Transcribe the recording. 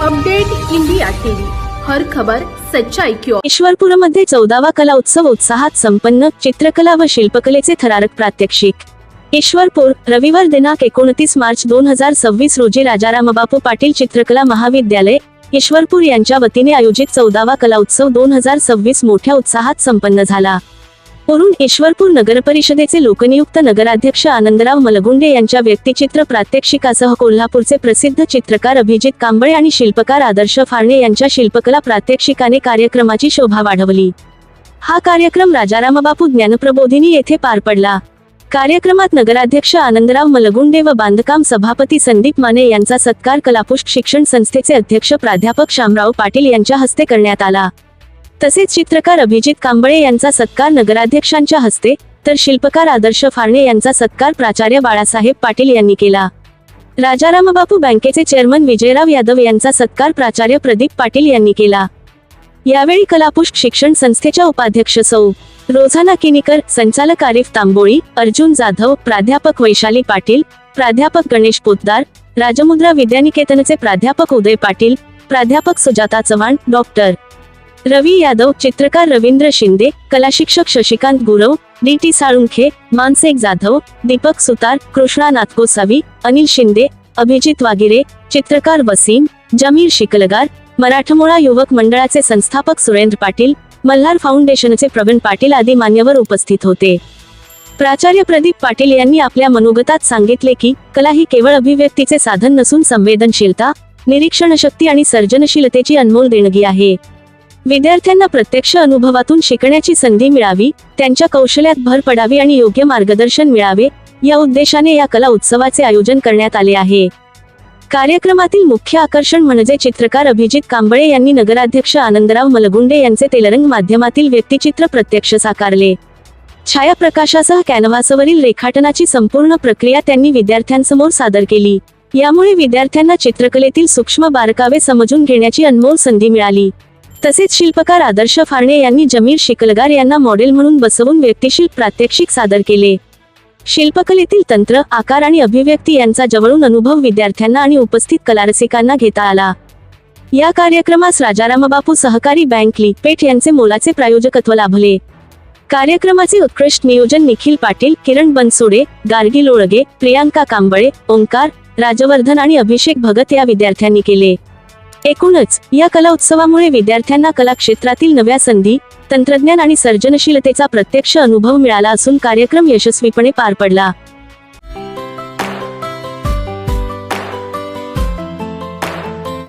Update India TV, हर खबर सच्चाई की ओर। ईश्वरपूरमध्ये 14वा कला उत्सव उत्साहात संपन्न, चित्रकला व शिल्पकलेचे थरारक प्रात्यक्षिक। ईश्वरपूर, रविवार दिनांक 29 मार्च 2026 रोजी राजारामबापू पाटील चित्रकला महाविद्यालय ईश्वरपूर यांच्या वतीने आयोजित 14वा कला उत्सव 2026 मोठ्या उत्साहात संपन्न झाला। वरून ईश्वरपूर नगरपरिषदेचे लोकनियुक्त नगराध्यक्ष आनंदराव मलगुंडे यांच्या व्यक्तिचित्र प्रात्यक्षिकासह कोल्हापूरचे प्रसिद्ध चित्रकार अभिजित कांबळे आणि शिल्पकार आदर्श फाळणे यांच्या शिल्पकला प्रात्यक्षिकाने कार्यक्रमाची शोभा वाढवली। हा कार्यक्रम राजारामबापू ज्ञानप्रबोधिनी येथे पार पडला। कार्यक्रमात नगराध्यक्ष आनंदराव मलगुंडे व बांधकाम सभापती संदीप माने यांचा सत्कार कलापुष्प शिक्षण संस्थेचे अध्यक्ष प्राध्यापक शामराव पाटील यांच्या हस्ते करण्यात आला। तसेच चित्रकार अभिजित कांबळे यांचा सत्कार नगराध्यक्षांच्या हस्ते, तर शिल्पकार आदर्श फाळणे यांचा सत्कार प्राचार्य बाळासाहेब पाटील यांनी केला। राजारामबापू बँकेचे चेअरमन विजयराव यादव यांचा सत्कार प्राचार्य प्रदीप पाटील यांनी केला। यावेळी कलापुष्प शिक्षण संस्थेच्या उपाध्यक्ष सौ रोझाना किनीकर, संचालक आरिफ तांबोळी, अर्जुन जाधव, प्राध्यापक वैशाली पाटील, प्राध्यापक गणेश पोतदार, राजमुद्रा विद्यानिकेतनचे प्राध्यापक उदय पाटील, प्राध्यापक सुजाता चव्हाण, डॉक्टर रवी यादव, चित्रकार रवींद्र शिंदे, कलाशिक्षक शशिकांत गुरव, डी.टी. साळुंखे, मानसिक जाधव, दीपक सुतार, कृष्णा नाथकोसावी, अनिल शिंदे, अभिजित वागिरे, चित्रकार वसीम, जमीर शिकलगार, मराठमोळा युवक मंडळाचे संस्थापक सुरेंद्र पाटील, मल्हार फाउंडेशनचे प्रवीण पाटील आदी मान्यवर उपस्थित होते। प्राचार्य प्रदीप पाटील यांनी आपल्या मनोगतात सांगितले की कला ही केवळ अभिव्यक्तीचे साधन नसून संवेदनशीलता, निरीक्षणशक्ती आणि सर्जनशीलतेची अनमोल देणगी आहे। विद्यार्थ्यांना प्रत्यक्ष अनुभवातून शिकण्याची संधी मिळावी, त्यांच्या कौशल्यात भर पडावी आणि योग्य मार्गदर्शन मिळावे, या उद्देशाने या कला उत्सवाचे आयोजन करण्यात आले आहे। कार्यक्रमातील मुख्य आकर्षण म्हणजे चित्रकार अभिजित कांबळे यांनी नगराध्यक्ष आनंदराव मलगुंडे यांचे तेलरंग माध्यमातील व्यक्तिचित्र प्रत्यक्ष साकारले। छायाप्रकाशासह कॅनव्हासवरील रेखाटनाची संपूर्ण प्रक्रिया त्यांनी विद्यार्थ्यांसमोर सादर केली। यामुळे विद्यार्थ्यांना चित्रकलेतील सूक्ष्म बारकावे समजून घेण्याची अनमोल संधी मिळाली। तसेच शिल्पकार आदर्श फाळणे यांनी जमीर शिकलगार यांना मॉडेल म्हणून बसवून व्यक्तिशिल्प प्रात्यक्षिक सादर केले। शिल्पकलेतील तंत्र, आकार आणि अभिव्यक्ती यांचा जवळून अनुभव विद्यार्थ्यांना आणि उपस्थित कलारसिकांना घेता आला। या कार्यक्रमास राजारामबापू सहकारी बँक पेठ यांचे मोलाचे प्रायोजकत्व लाभले। कार्यक्रमाचे उत्कृष्ट नियोजन निखिल पाटील, किरण बनसोडे, गार्गी लोळगे, प्रियांका कांबळे, ओंकार, राजवर्धन आणि अभिषेक भगत या विद्यार्थ्यांनी केले। एकूणच या कला उत्सवामुळे विद्यार्थ्यांना कला क्षेत्रातील नव्या संधी, तंत्रज्ञान आणि सर्जनशीलतेचा प्रत्यक्ष अनुभव मिळाला असून कार्यक्रम यशस्वीपणे पार पडला।